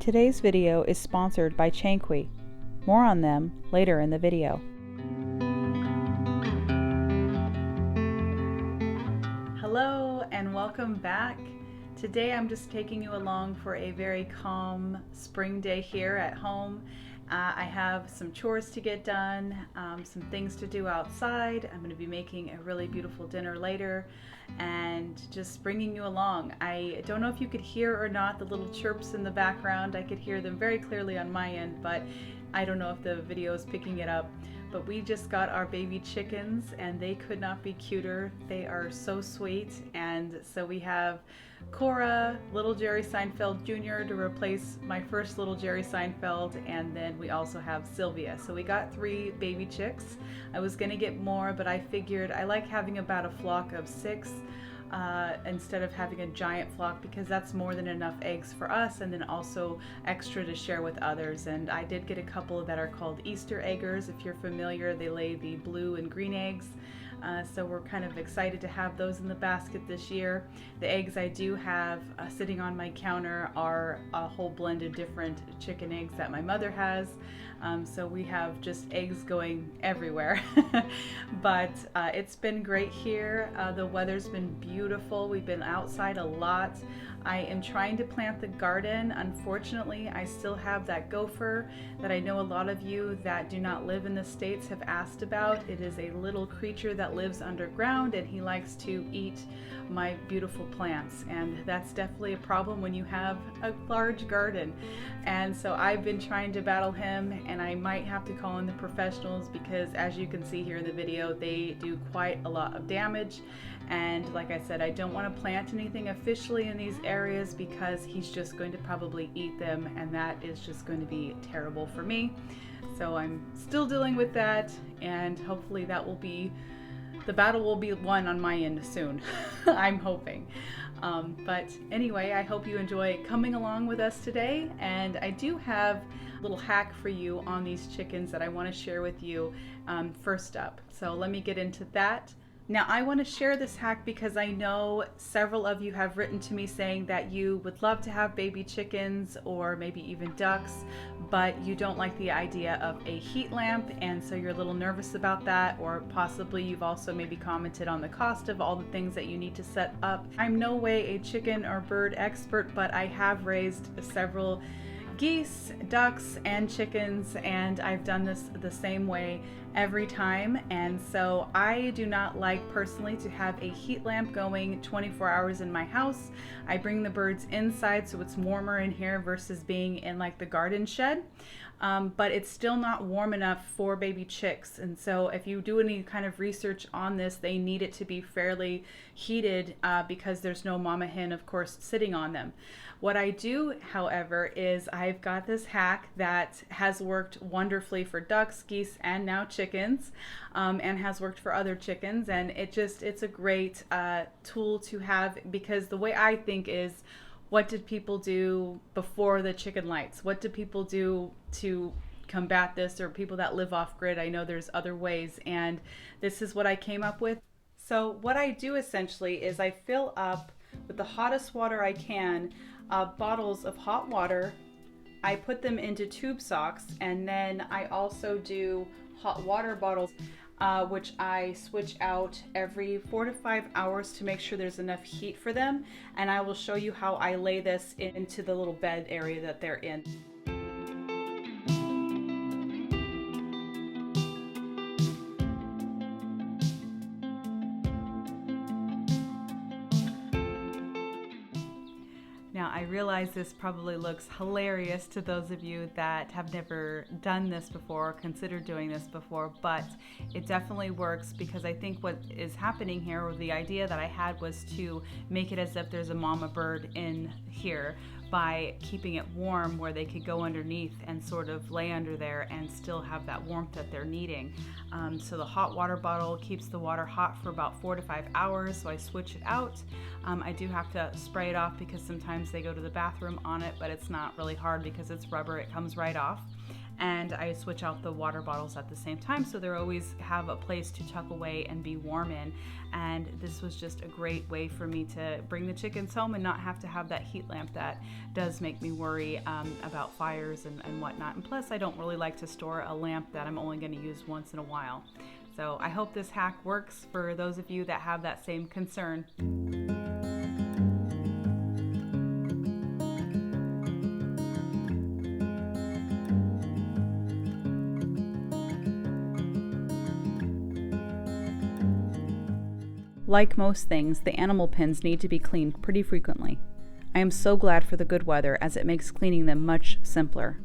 Today's video is sponsored by Chanqui. More on them later in the video. Hello and welcome back. Today I'm just taking you along for a very calm spring day here at home. I have some chores to get done, some things to do outside. I'm going to be making a really beautiful dinner later and just bringing you along. I don't know if you could hear or not the little chirps in the background. I could hear them very clearly on my end, but I don't know if the video is picking it up. But we just got our baby chickens and they could not be cuter. They are so sweet. And so we have Cora, little Jerry Seinfeld Jr. to replace my first little Jerry Seinfeld, and then we also have Sylvia. So we got 3 baby chicks. I was gonna get more, but I figured I like having about a flock of 6 instead of having a giant flock, because that's more than enough eggs for us and then also extra to share with others. And I did get a couple that are called Easter eggers. If you're familiar, they lay the blue and green eggs. So we're kind of excited to have those in the basket this year. The eggs I do have sitting on my counter are a whole blend of different chicken eggs that my mother has. So we have just eggs going everywhere. But it's been great here. The weather's been beautiful. We've been outside a lot. I am trying to plant the garden. Unfortunately, I still have that gopher that I know a lot of you that do not live in the States have asked about. It is a little creature that lives underground and he likes to eat my beautiful plants, and that's definitely a problem when you have a large garden. And so I've been trying to battle him, and I might have to call in the professionals because, as you can see here in the video, they do quite a lot of damage. And like I said, I don't want to plant anything officially in these areas because he's just going to probably eat them, and that is just going to be terrible for me. So I'm still dealing with that, and hopefully that will be, the battle will be won on my end soon. I'm hoping. But anyway, I hope you enjoy coming along with us today, and I do have a little hack for you on these chickens that I want to share with you first up. So let me get into that. Now, I want to share this hack because I know several of you have written to me saying that you would love to have baby chickens or maybe even ducks, but you don't like the idea of a heat lamp, and so you're a little nervous about that, or possibly you've also maybe commented on the cost of all the things that you need to set up. I'm no way a chicken or bird expert, but I have raised several geese, ducks, and chickens, and I've done this the same way every time. And so I do not like personally to have a heat lamp going 24 hours in my house. I bring the birds inside so it's warmer in here versus being in like the garden shed. But it's still not warm enough for baby chicks. And so if you do any kind of research on this, they need it to be fairly heated because there's no mama hen, of course, sitting on them. What I do, however, is I've got this hack that has worked wonderfully for ducks, geese, and now chickens, and has worked for other chickens. And it's a great tool to have, because the way I think is, what did people do before the chicken lights? What did people do to combat this, or people that live off grid? I know there's other ways, and this is what I came up with. So what I do essentially is I fill up with the hottest water I can, bottles of hot water. I put them into tube socks, and then I also do hot water bottles, which I switch out every 4 to 5 hours to make sure there's enough heat for them. And I will show you how I lay this into the little bed area that they're in. Now, I realize this probably looks hilarious to those of you that have never done this before or considered doing this before, but it definitely works, because I think what is happening here, or the idea that I had, was to make it as if there's a mama bird in here by keeping it warm where they could go underneath and sort of lay under there and still have that warmth that they're needing. So the hot water bottle keeps the water hot for about 4 to 5 hours, so I switch it out. I do have to spray it off because sometimes they go to the bathroom on it, but it's not really hard because it's rubber, it comes right off. and I switch out the water bottles at the same time, so they always have a place to tuck away and be warm in. And this was just a great way for me to bring the chickens home and not have to have that heat lamp that does make me worry about fires and whatnot. And plus, I don't really like to store a lamp that I'm only going to use once in a while. So I hope this hack works for those of you that have that same concern. Like most things, the animal pens need to be cleaned pretty frequently. I am so glad for the good weather, as it makes cleaning them much simpler.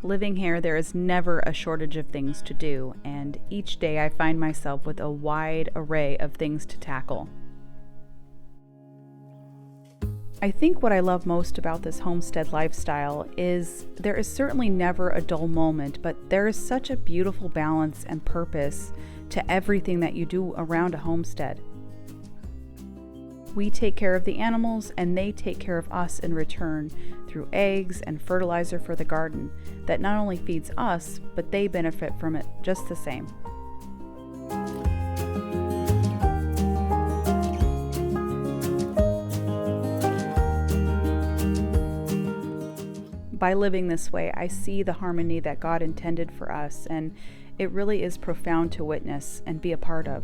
Living here, there is never a shortage of things to do, and each day I find myself with a wide array of things to tackle. I think what I love most about this homestead lifestyle is there is certainly never a dull moment, but there is such a beautiful balance and purpose to everything that you do around a homestead. We take care of the animals and they take care of us in return through eggs and fertilizer for the garden that not only feeds us, but they benefit from it just the same. By living this way, I see the harmony that God intended for us, and it really is profound to witness and be a part of.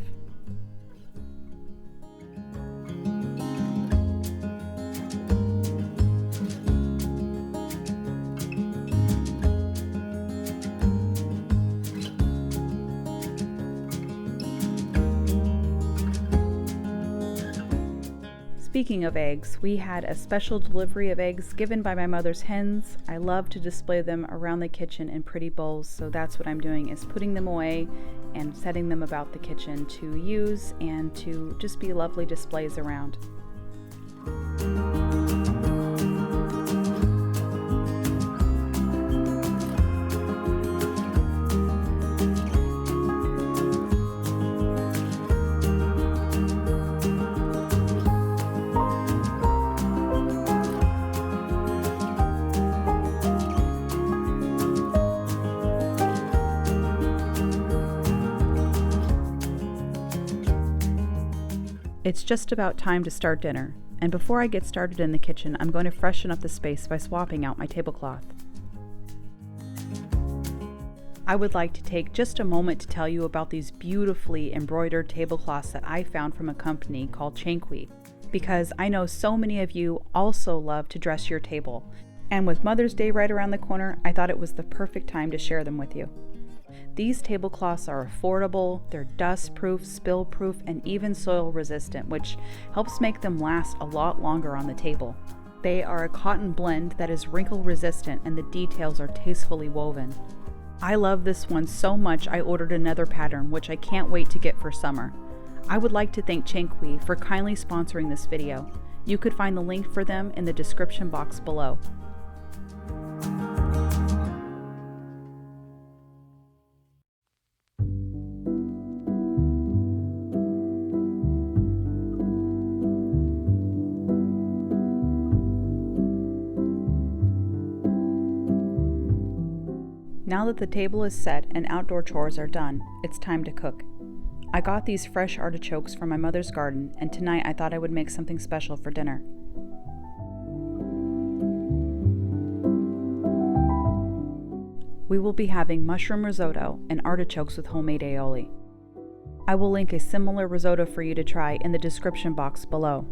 Speaking of eggs, we had a special delivery of eggs given by my mother's hens. I love to display them around the kitchen in pretty bowls, so that's what I'm doing, is putting them away and setting them about the kitchen to use and to just be lovely displays around. It's just about time to start dinner, and before I get started in the kitchen, I'm going to freshen up the space by swapping out my tablecloth. I would like to take just a moment to tell you about these beautifully embroidered tablecloths that I found from a company called Chanqui, because I know so many of you also love to dress your table, and with Mother's Day right around the corner, I thought it was the perfect time to share them with you. These tablecloths are affordable, they're dust-proof, spill-proof, and even soil-resistant, which helps make them last a lot longer on the table. They are a cotton blend that is wrinkle-resistant, and the details are tastefully woven. I love this one so much I ordered another pattern, which I can't wait to get for summer. I would like to thank Chanqui for kindly sponsoring this video. You could find the link for them in the description box below. Now that the table is set and outdoor chores are done, it's time to cook. I got these fresh artichokes from my mother's garden, and tonight I thought I would make something special for dinner. We will be having mushroom risotto and artichokes with homemade aioli. I will link a similar risotto for you to try in the description box below.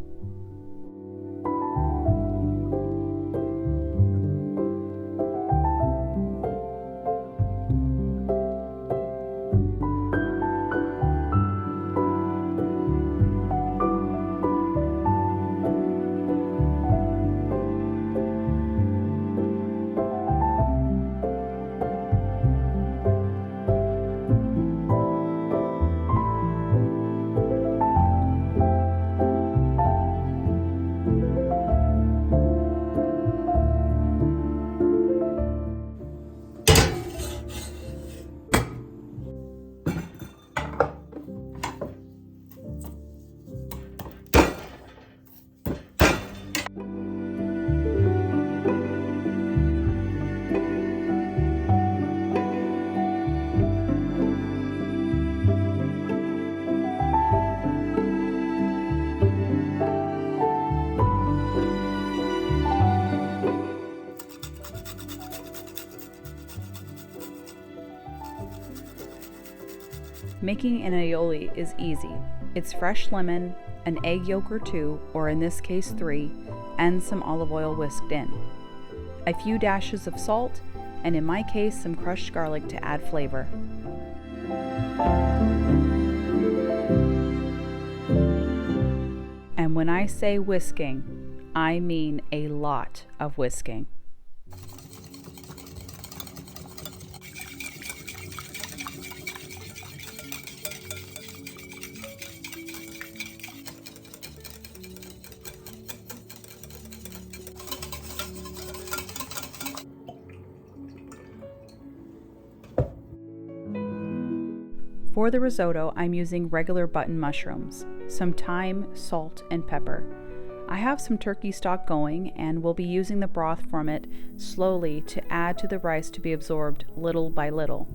Making an aioli is easy. It's fresh lemon, an egg yolk or two, or in this case 3, and some olive oil whisked in. A few dashes of salt, and in my case some crushed garlic to add flavor. And when I say whisking, I mean a lot of whisking. For the risotto, I'm using regular button mushrooms, some thyme, salt, and pepper. I have some turkey stock going and will be using the broth from it slowly to add to the rice to be absorbed little by little.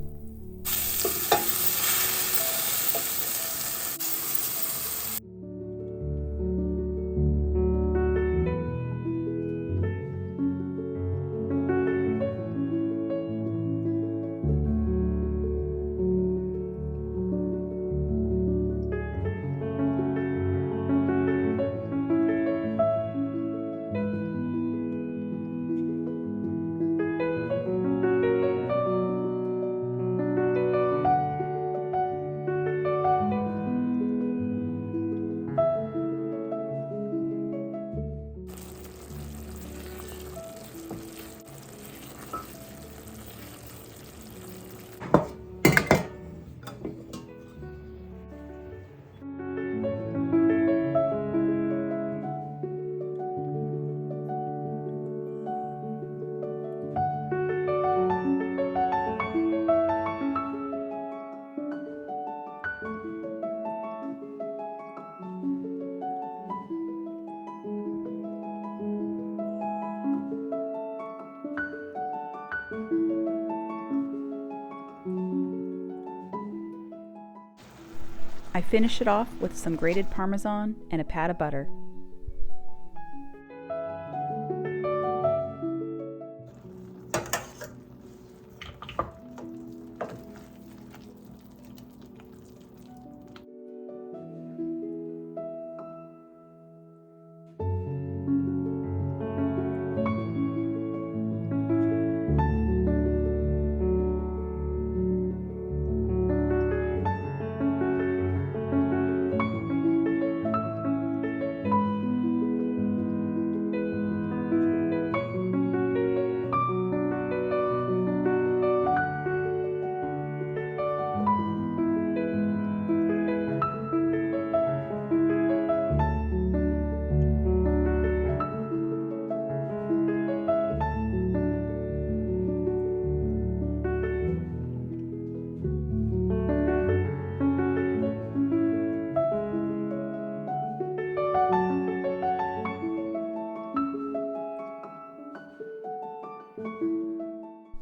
I finish it off with some grated Parmesan and a pat of butter.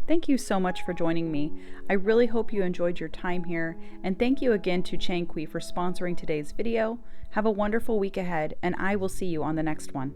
Thank you so much for joining me. I really hope you enjoyed your time here, and thank you again to Changqui for sponsoring today's video. Have a wonderful week ahead, and I will see you on the next one.